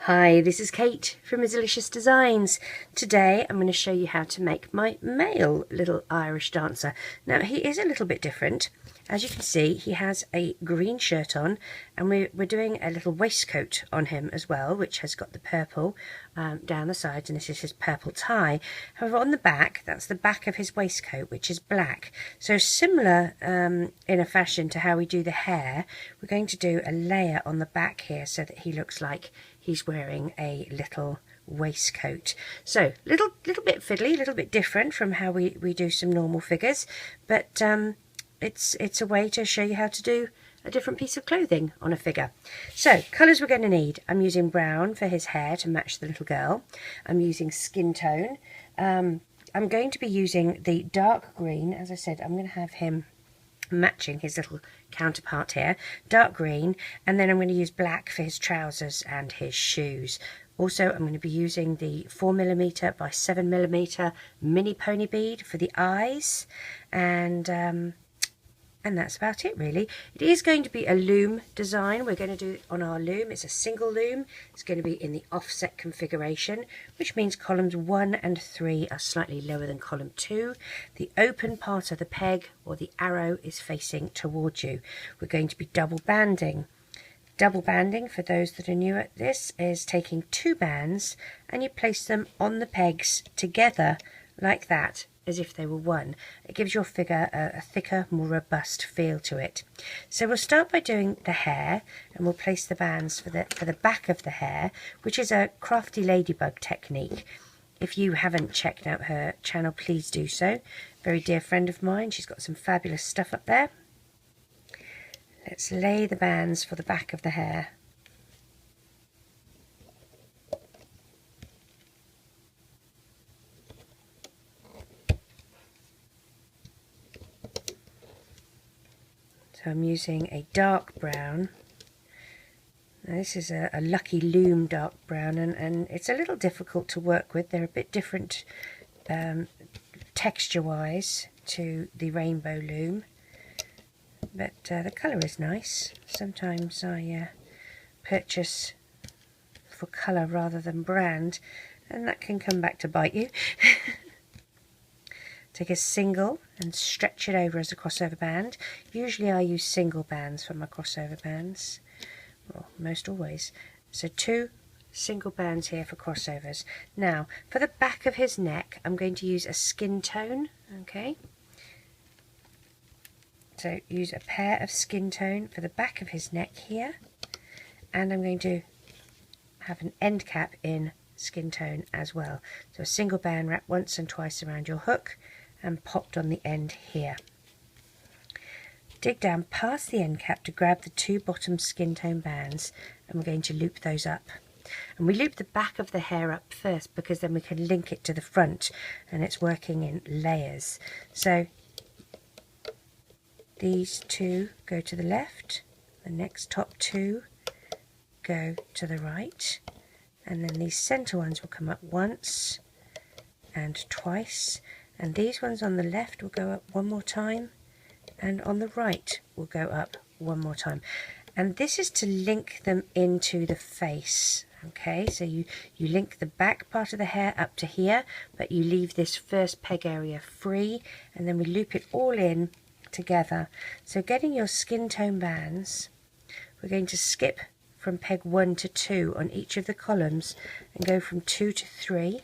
Hi, this is Kate from Izzalicious Designs. Today I'm going to show you how to make my male little Irish dancer. Now he is a little bit different. As you can see, he has a green shirt on, and we're doing a little waistcoat on him as well, which has got the purple down the sides, and this is his purple tie. However, on the back, that's the back of his waistcoat, which is black. So similar in a fashion to how we do the hair, we're going to do a layer on the back here so that he looks like he's wearing a little waistcoat. So little bit fiddly, a little bit different from how we do some normal figures, but it's a way to show you how to do a different piece of clothing on a figure. So colours we're going to need: I'm using brown for his hair to match the little girl. I'm using skin tone. I'm going to be using the dark green. As I said, I'm going to have him matching his little counterpart here, dark green, and then I'm going to use black for his trousers and his shoes. Also, I'm going to be using the 4mm by 7mm mini pony bead for the eyes, and that's about it really. It is going to be a loom design. We're going to do it on our loom. It's a single loom. It's going to be in the offset configuration, which means columns 1 and 3 are slightly lower than column 2. The open part of the peg or the arrow is facing towards you. We're going to be double banding. Double banding, for those that are new at this, is taking 2 bands and you place them on the pegs together like that, as if they were one. It gives your figure a thicker, more robust feel to it. So we'll start by doing the hair, and we'll place the bands for the back of the hair, which is a crafty ladybug technique. If you haven't checked out her channel, please do so. Very dear friend of mine. She's got some fabulous stuff up there. Let's lay the bands for the back of the hair. So I'm using a dark brown. Now this is a Lucky Loom dark brown, and it's a little difficult to work with. They're a bit different texture wise to the Rainbow Loom, but the colour is nice. Sometimes I purchase for colour rather than brand, and that can come back to bite you. Take a single and stretch it over as a crossover band. Usually I use single bands for my crossover bands, well, most always. So 2 single bands here for crossovers. Now for the back of his neck, I'm going to use a skin tone. Okay, so use a pair of skin tone for the back of his neck here, and I'm going to have an end cap in skin tone as well. So a single band wrapped once and twice around your hook and popped on the end here. Dig down past the end cap to grab the 2 bottom skin tone bands, and we're going to loop those up. And we loop the back of the hair up first because then we can link it to the front, and it's working in layers. So these 2 go to the left, the next top 2 go to the right, and then these centre ones will come up once and twice, and these ones on the left will go up one more time, and on the right will go up one more time. And this is to link them into the face. Okay, so you link the back part of the hair up to here, but you leave this first peg area free, and then we loop it all in together. So getting your skin tone bands, we're going to skip from peg 1 to 2 on each of the columns and go from 2 to 3.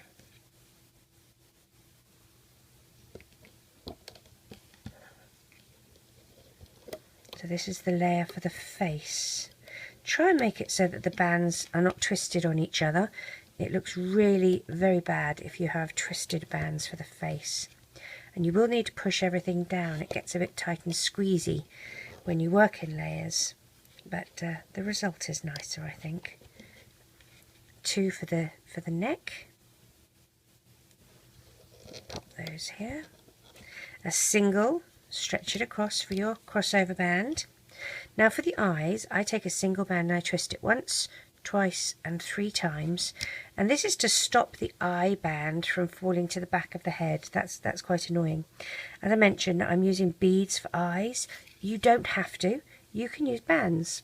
So this is the layer for the face. Try and make it so that the bands are not twisted on each other. It looks really very bad if you have twisted bands for the face. And you will need to push everything down. It gets a bit tight and squeezy when you work in layers, but the result is nicer, I think. 2 for the neck. Pop those here. A single. Stretch it across for your crossover band. Now for the eyes, I take a single band and I twist it once, twice and 3 times, and this is to stop the eye band from falling to the back of the head. That's quite annoying. As I mentioned, I'm using beads for eyes. You don't have to. You can use bands.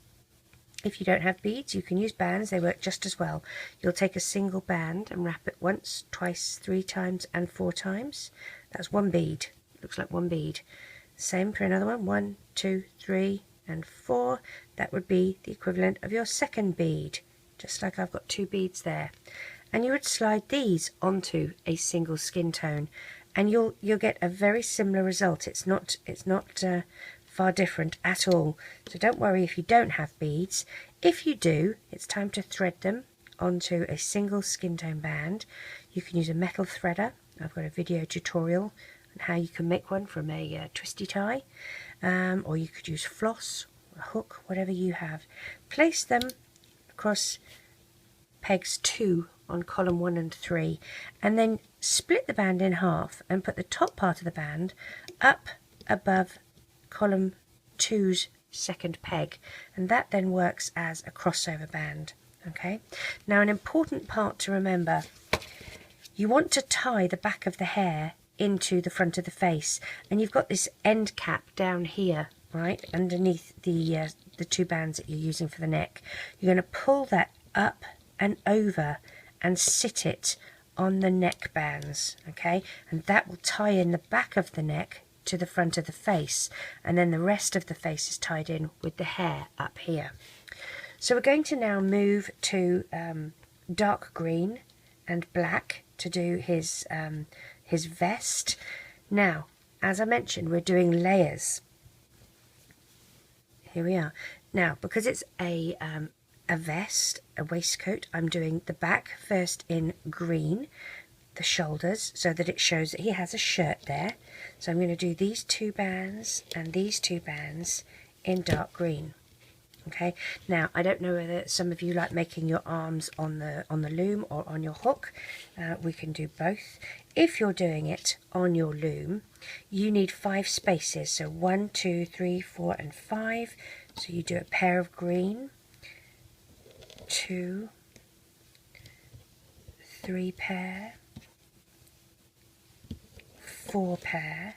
If you don't have beads, you can use bands, they work just as well. You'll take a single band and wrap it once, twice, 3 times and 4 times. That's one bead, looks like one bead. Same for another one, 1, 2, 3 and 4. That would be the equivalent of your second bead, just like I've got 2 beads there. And you would slide these onto a single skin tone, and you'll get a very similar result. It's not far different at all. So don't worry if you don't have beads. If you do, it's time to thread them onto a single skin tone band. You can use a metal threader. I've got a video tutorial on how you can make one from a twisty tie, or you could use floss, a hook, whatever you have. Place them across pegs 2 on column 1 and 3, and then split the band in half and put the top part of the band up above column 2's second peg, and that then works as a crossover band. Okay, now an important part to remember: you want to tie the back of the hair into the front of the face, and you've got this end cap down here, right underneath the 2 bands that you're using for the neck. You're going to pull that up and over and sit it on the neck bands, okay, and that will tie in the back of the neck to the front of the face, and then the rest of the face is tied in with the hair up here. So we're going to now move to dark green and black to do his vest. Now, as I mentioned, we're doing layers. Here we are. Now, because it's a vest, a waistcoat, I'm doing the back first in green, the shoulders, so that it shows that he has a shirt there. So I'm going to do these 2 bands and these 2 bands in dark green. Okay, now I don't know whether some of you like making your arms on the loom or on your hook. We can do both. If you're doing it on your loom, you need 5 spaces, so 1, 2, 3, 4 and 5. So you do a pair of green, 2, 3 pair, 4 pair,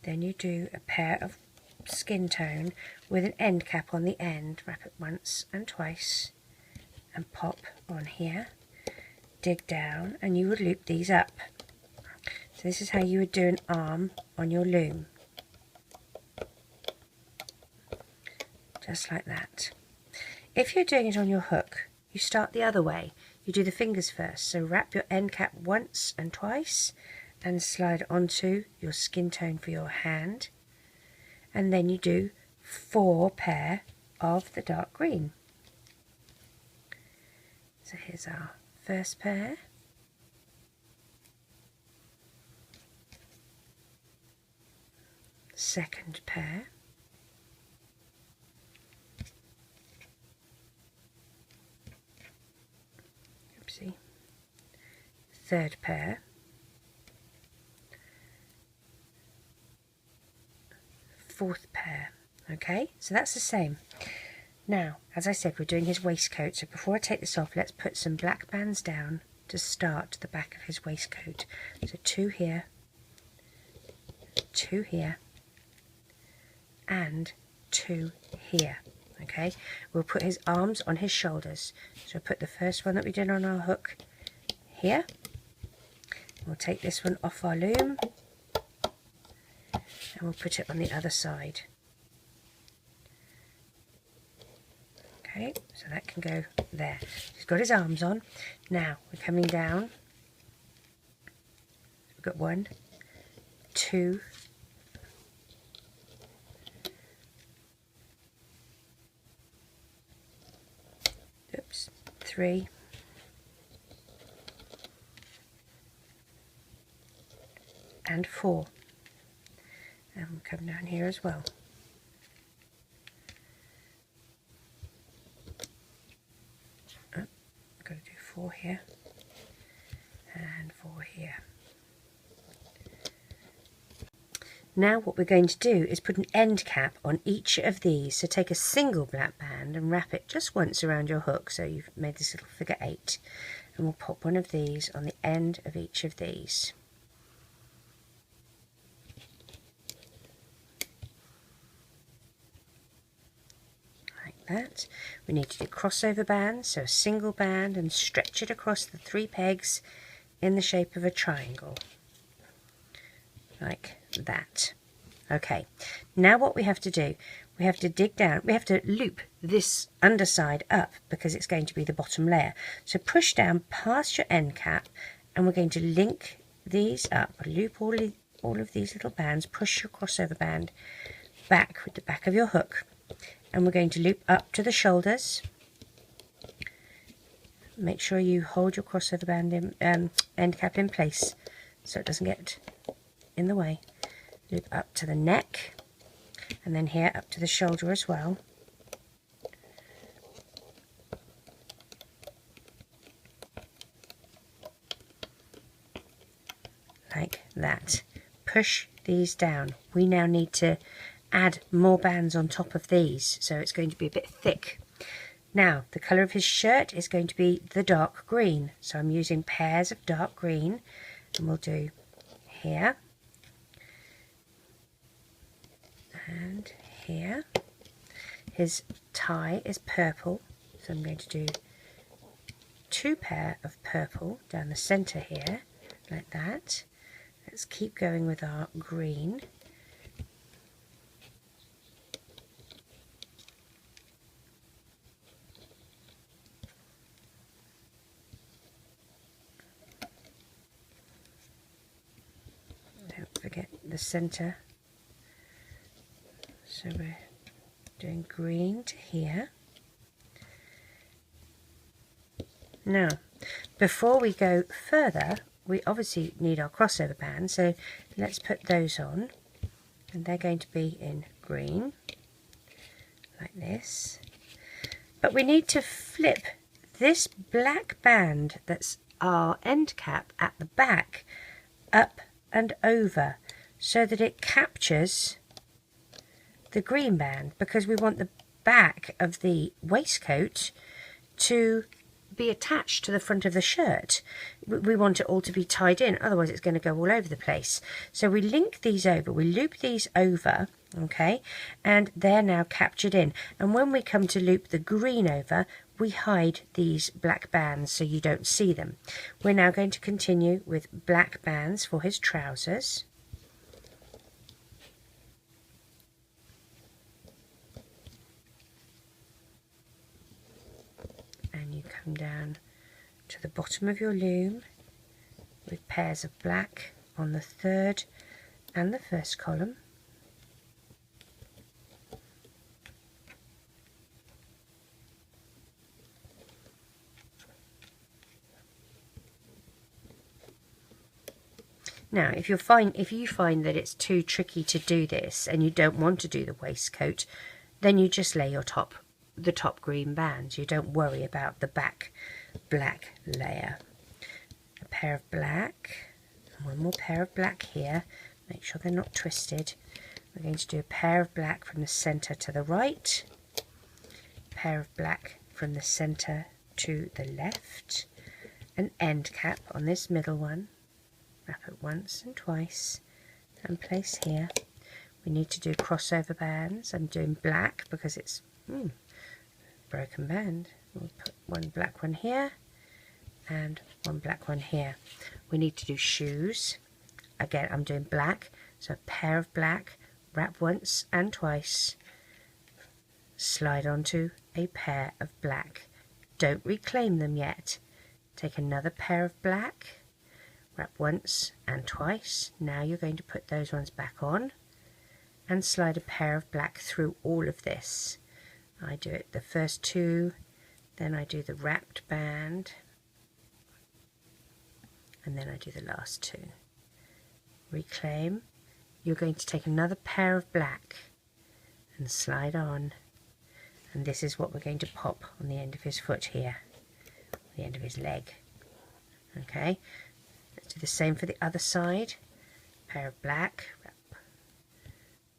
then you do a pair of skin tone with an end cap on the end. Wrap it once and twice and pop on here, dig down, and you would loop these up. So this is how you would do an arm on your loom, just like that. If you're doing it on your hook, you start the other way. You do the fingers first, so wrap your end cap once and twice and slide onto your skin tone for your hand, and then you do 4 pair of the dark green. So here's our first pair, second pair, oopsie, third pair, fourth pair. Okay, so that's the same. Now, as I said, we're doing his waistcoat, so before I take this off, let's put some black bands down to start the back of his waistcoat. So 2 here, 2 here, and 2 here. Okay, we'll put his arms on his shoulders. So put the first one that we did on our hook here. We'll take this one off our loom and we'll put it on the other side. Okay, so that can go there. He's got his arms on. Now we're coming down. We've got 1, 2, 3, and 4. And we'll come down here as well. Oh, I've got to do 4 here and 4 here. Now what we're going to do is put an end cap on each of these. So take a single black band and wrap it just once around your hook, so you've made this little figure 8, and we'll pop one of these on the end of each of these. Like that. We need to do crossover bands, so a single band, and stretch it across the 3 pegs in the shape of a triangle, like that. Okay, now what we have to do, we have to dig down, we have to loop this underside up because it's going to be the bottom layer. So push down past your end cap, and we're going to link these up, loop all of these little bands, push your crossover band back with the back of your hook, and we're going to loop up to the shoulders. Make sure you hold your crossover band in, end cap in place so it doesn't get in the way. Loop up to the neck, and then here up to the shoulder as well. Like that. Push these down. We now need to add more bands on top of these, so it's going to be a bit thick. Now, the colour of his shirt is going to be the dark green, so I'm using pairs of dark green, and we'll do here and here. His tie is purple, so I'm going to do 2 pair of purple down the centre here, like that. Let's keep going with our green. Don't forget the centre. So we're doing green to here. Now, before we go further, we obviously need our crossover bands, so let's put those on, and they're going to be in green, like this. But we need to flip this black band that's our end cap at the back up and over so that it captures the green band, because we want the back of the waistcoat to be attached to the front of the shirt. We want it all to be tied in, otherwise it's going to go all over the place. So we link these over, we loop these over, okay, and they're now captured in. And when we come to loop the green over, we hide these black bands so you don't see them. We're now going to continue with black bands for his trousers. And you come down to the bottom of your loom with pairs of black on the 3rd and the 1st column. Now, if you find that it's too tricky to do this and you don't want to do the waistcoat, then you just lay the top green bands. You don't worry about the back black layer. A pair of black, and one more pair of black here. Make sure they're not twisted. We're going to do a pair of black from the centre to the right, a pair of black from the centre to the left, an end cap on this middle one. Wrap it once and twice and place here. We need to do crossover bands. I'm doing black because it's broken band. We'll put one black one here and one black one here. We need to do shoes. Again, I'm doing black, so a pair of black, wrap once and twice, slide onto a pair of black. Don't reclaim them yet. Take another pair of black, wrap once and twice. Now you're going to put those ones back on and slide a pair of black through all of this. I do it the first 2, then I do the wrapped band, and then I do the last 2. Reclaim. You're going to take another pair of black and slide on, and this is what we're going to pop on the end of his foot here, the end of his leg. Okay, let's do the same for the other side. Pair of black, wrap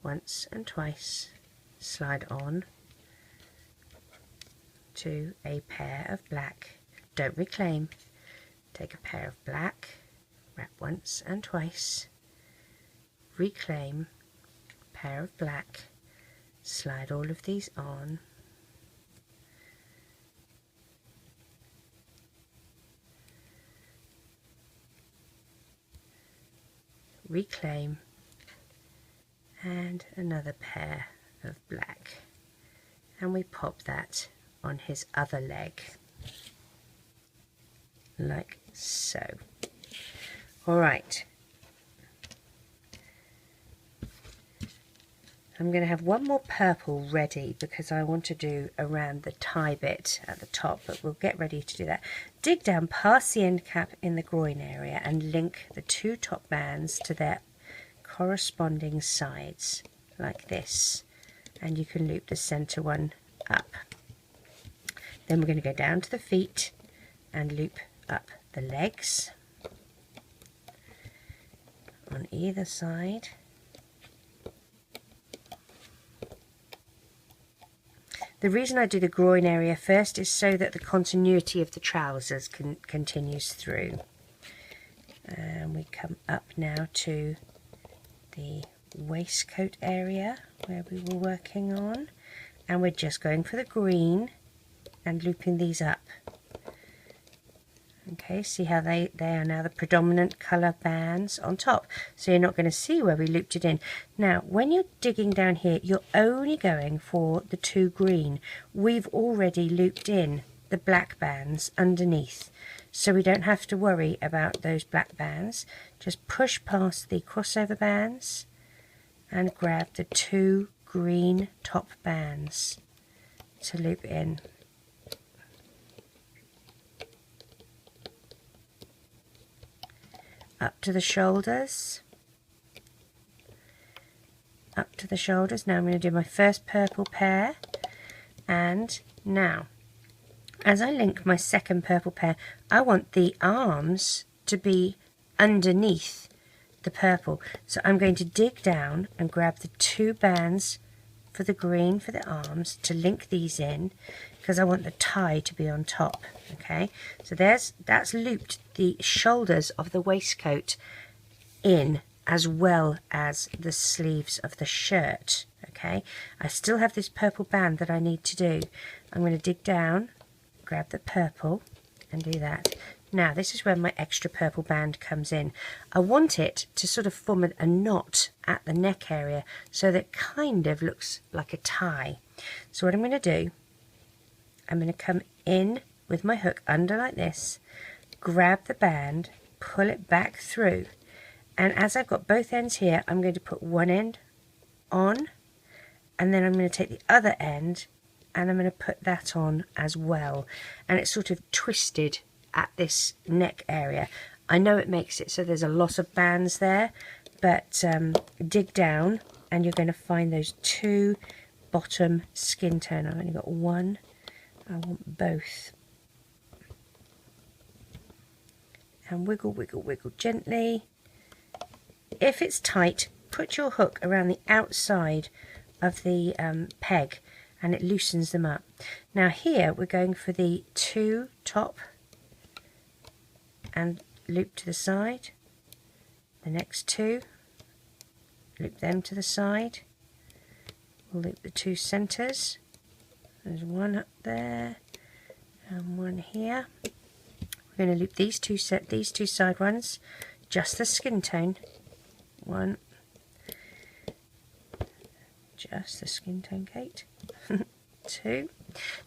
once and twice, slide on to a pair of black. Don't reclaim. Take a pair of black, wrap once and twice, reclaim, pair of black, slide all of these on, reclaim, and another pair of black, and we pop that on his other leg like so. Alright, I'm going to have one more purple ready because I want to do around the tie bit at the top, but we'll get ready to do that. Dig down past the end cap in the groin area and link the two top bands to their corresponding sides like this, and you can loop the center one up. Then we're going to go down to the feet and loop up the legs on either side. The reason I do the groin area first is so that the continuity of the trousers continues through. And we come up now to the waistcoat area where we were working on, and we're just going for the green and looping these up. Okay, see how they are now the predominant colour bands on top, so you're not going to see where we looped it in. Now when you're digging down here, you're only going for the two green. We've already looped in the black bands underneath, so we don't have to worry about those black bands. Just push past the crossover bands and grab the two green top bands to loop in. Up to the shoulders, up to the shoulders. Now I'm going to do my first purple pair, and now as I link my second purple pair, I want the arms to be underneath the purple, so I'm going to dig down and grab the two bands for the green for the arms to link these in, because I want the tie to be on top. Okay, so that's looped the shoulders of the waistcoat in as well as the sleeves of the shirt. Okay, I still have this purple band that I need to do. I'm going to dig down, grab the purple and do that. Now this is where my extra purple band comes in. I want it to sort of form a knot at the neck area so that it kind of looks like a tie. So what I'm going to do, I'm going to come in with my hook under like this, grab the band, pull it back through, and as I've got both ends here, I'm going to put one end on, and then I'm going to take the other end and I'm going to put that on as well, and it's sort of twisted at this neck area. I know it makes it so there's a lot of bands there, but dig down and you're going to find those two bottom skin tone. I've only got one, I want both. And wiggle, wiggle, wiggle gently. If it's tight, put your hook around the outside of the peg and it loosens them up. Now here we're going for the two top and loop to the side, the next two, loop them to the side, we'll loop the two centres, there's one up there and one here. We're going to loop these two side ones, just the skin tone, one, just the skin tone, Kate, two.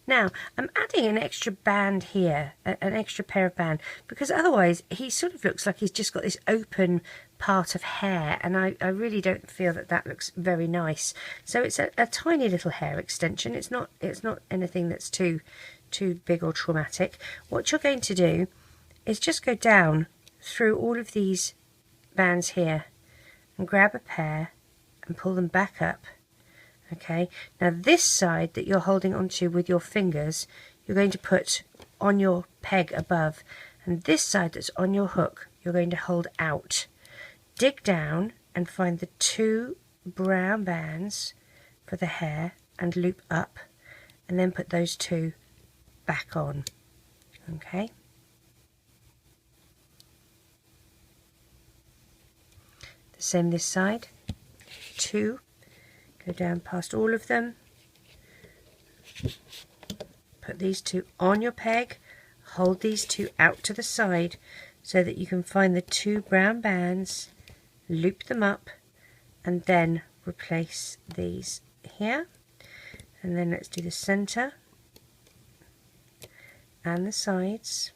Now I'm adding an extra band here, an extra pair of band, because otherwise he sort of looks like he's just got this open part of hair, and I really don't feel that that looks very nice. So it's a tiny little hair extension. It's not anything that's too big or traumatic. What you're going to do is just go down through all of these bands here and grab a pair and pull them back up. Okay, now this side that you're holding onto with your fingers, you're going to put on your peg above, and this side that's on your hook, you're going to hold out. Dig down and find the two brown bands for the hair and loop up, and then put those two back on. Okay. The same this side. Two. Go down past all of them, put these two on your peg, hold these two out to the side so that you can find the two brown bands loop them up, and then replace these here. And then let's do the center and the sides,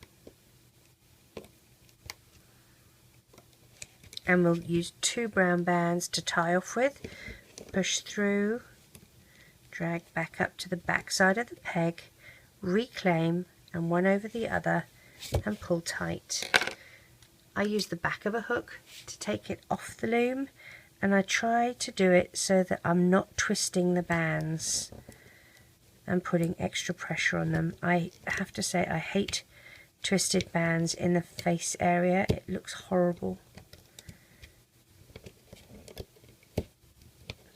and we'll use 2 brown bands to tie off with. Push through, drag back up to the back side of the peg, reclaim, and one over the other, and pull tight. I use the back of a hook to take it off the loom, and I try to do it so that I'm not twisting the bands and putting extra pressure on them. I have to say I hate twisted bands in the face area. It looks horrible.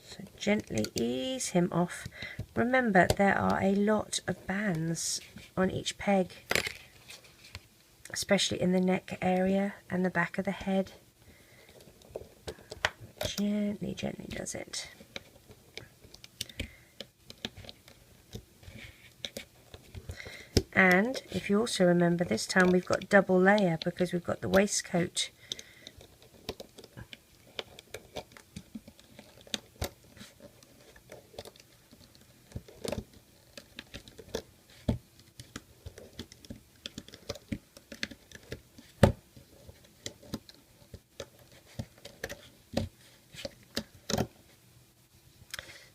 So gently ease him off. Remember, there are a lot of bands on each peg, especially in the neck area and the back of the head. Gently, gently does it. And if you also remember, this time we've got double layer because we've got the waistcoat.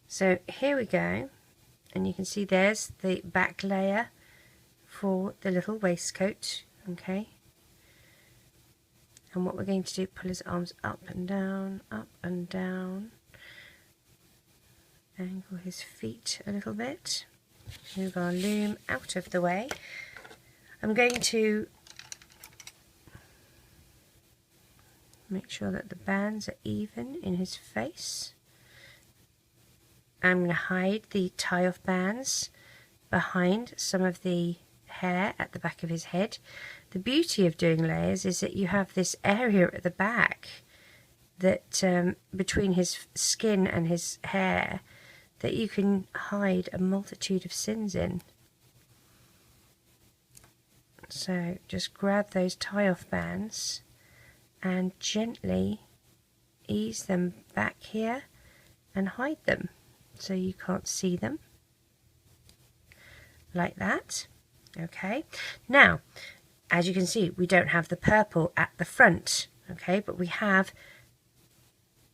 So here we go, and you can see there's the back layer for the little waistcoat. Okay, and what we're going to do, pull his arms up and down, angle his feet a little bit, move our loom out of the way. I'm going to make sure that the bands are even in his face. I'm going to hide the tie-off bands behind some of the hair at the back of his head. The beauty of doing layers is that you have this area at the back that between his skin and his hair that you can hide a multitude of sins in. So just grab those tie-off bands and gently ease them back here and hide them so you can't see them, like that. Okay, now as you can see, we don't have the purple at the front, okay, but we have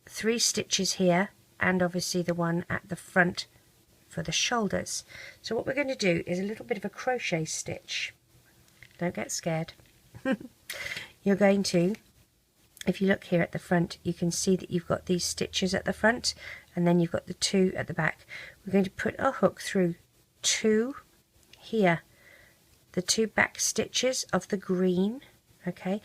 3 stitches here and obviously the one at the front for the shoulders. So what we're going to do is a little bit of a crochet stitch. Don't get scared. You're going to, if you look here at the front, you can see that you've got these stitches at the front and then you've got the 2 at the back. We're going to put our hook through 2 here, the 2 back stitches of the green. Okay,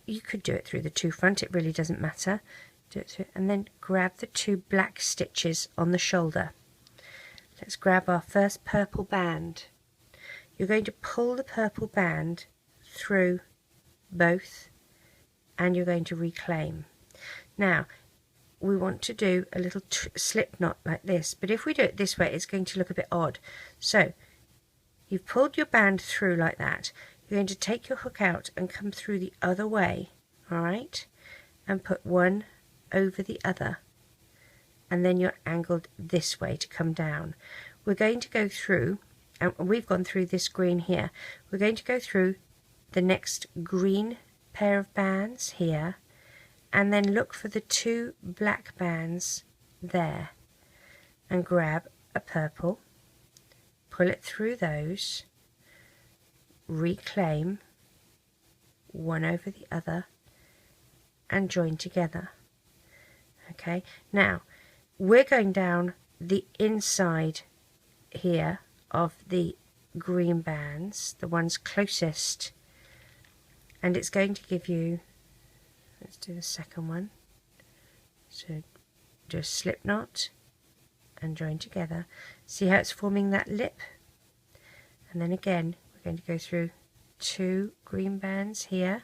you could do it through the 2 front, it really doesn't matter. Do it through, and then grab the 2 black stitches on the shoulder. Let's grab our first purple band. You're going to pull the purple band through both and you're going to reclaim. Now we want to do a little slip knot like this, but if we do it this way it's going to look a bit odd. So you've pulled your band through like that. You're going to take your hook out and come through the other way, alright, and put one over the other, and then you're angled this way to come down. We're going to go through, and we've gone through this green here, we're going to go through the next green pair of bands here, and then look for the 2 black bands there and grab a purple, pull it through those, reclaim one over the other and join together. Okay, now we're going down the inside here of the green bands, the ones closest, and it's going to give you, let's do the second one, so do a slip knot and join together. See how it's forming that lip? And then again we're going to go through 2 green bands here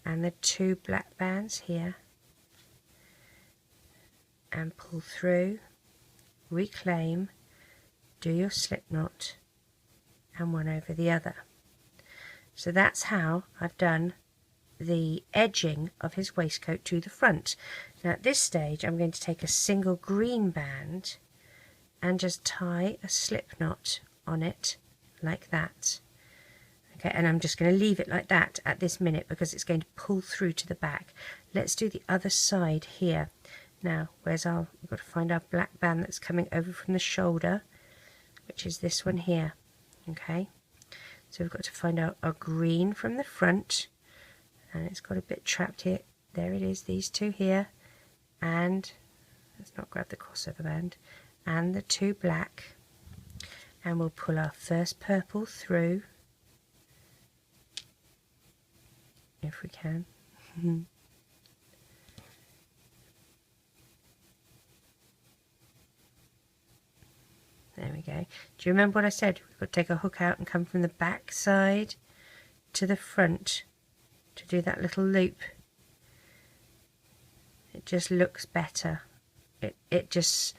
and the 2 black bands here and pull through, reclaim, do your slip knot and one over the other. So that's how I've done the edging of his waistcoat to the front. Now at this stage I'm going to take a single green band and just tie a slip knot on it like that. Okay, and I'm just going to leave it like that at this minute because it's going to pull through to the back. Let's do the other side here. Now, we've got to find our black band that's coming over from the shoulder, which is this one here. Okay, so we've got to find out our green from the front, and it's got a bit trapped here. There it is, these two here, and let's not grab the crossover band, and the two black, and we'll pull our first purple through if we can. There we go. Do you remember what I said? We've got to take a hook out and come from the back side to the front to do that little loop. It just looks better. It just,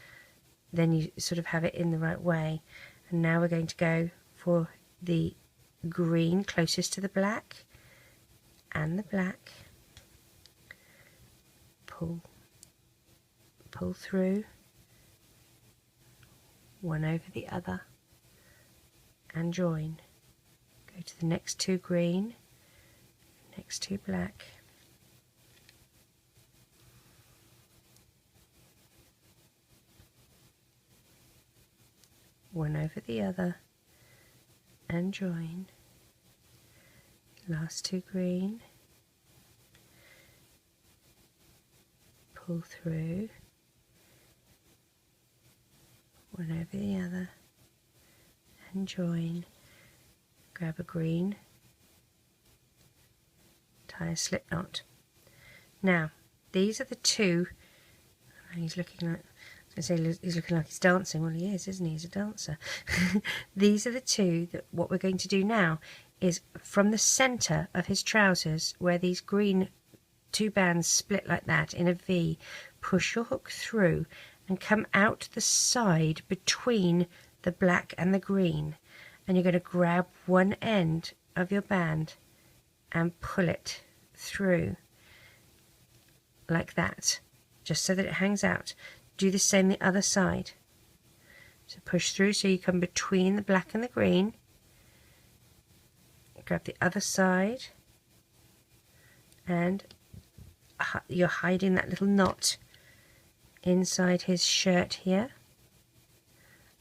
then you sort of have it in the right way. And now we're going to go for the green closest to the black and the black. Pull through, one over the other, and join. Go to the next two green, next two black, one over the other, and join. Last two green, pull through, one over the other, and join. Grab a green, tie a slip knot. Now these are the two. He's looking like, I was going to say he's looking like he's dancing. Well, he is, isn't he? He's a dancer. These are the two that what we're going to do now is from the centre of his trousers, where these green two bands split like that in a V, push your hook through and come out the side between the black and the green, and you're going to grab one end of your band and pull it through like that, just so that it hangs out. Do the same the other side. So push through so you come between the black and the green, grab the other side, and you're hiding that little knot inside his shirt here,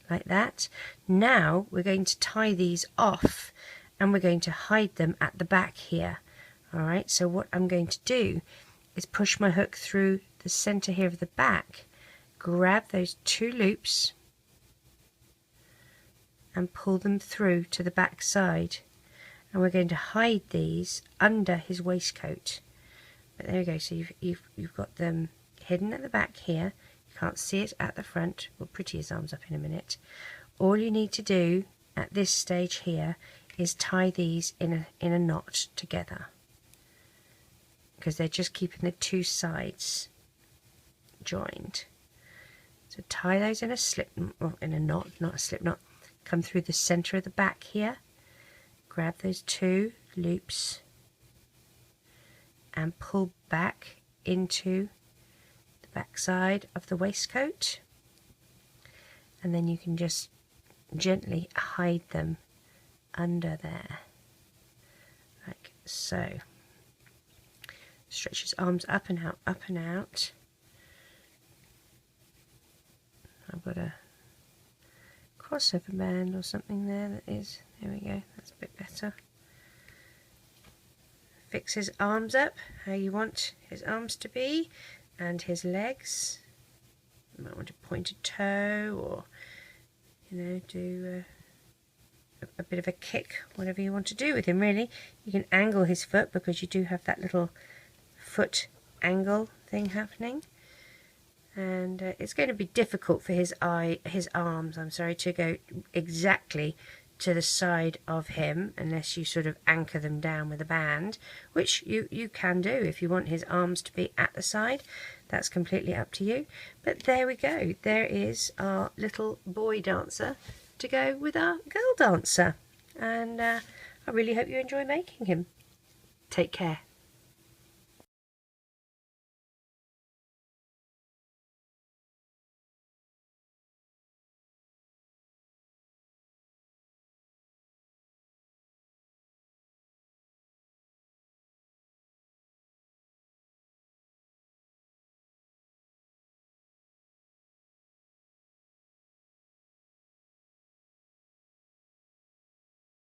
like that. Now we're going to tie these off and we're going to hide them at the back here. Alright, so what I'm going to do is push my hook through the center here of the back, grab those two loops and pull them through to the back side, and we're going to hide these under his waistcoat. But there we go, so you've got them hidden at the back here. You can't see it at the front. We'll pretty his arms up in a minute. All you need to do at this stage here is tie these in a knot together, because they're just keeping the two sides joined. So tie those in a slip, or in a knot, not a slip knot. Come through the center of the back here, grab those two loops and pull back into the back side of the waistcoat, and then you can just gently hide them under there like so. Stretch his arms up and out, up and out. I've got a crossover band or something there that is, there we go, that's a bit better. Fix his arms up how you want his arms to be, and his legs. You might want a pointed toe, or do a bit of a kick, whatever you want to do with him really. You can angle his foot, because you do have that little foot angle thing happening, and it's going to be difficult for his arms to go exactly to the side of him unless you sort of anchor them down with a band, which you can do if you want his arms to be at the side. That's completely up to you. But there we go, there is our little boy dancer to go with our girl dancer, and I really hope you enjoy making him. Take care.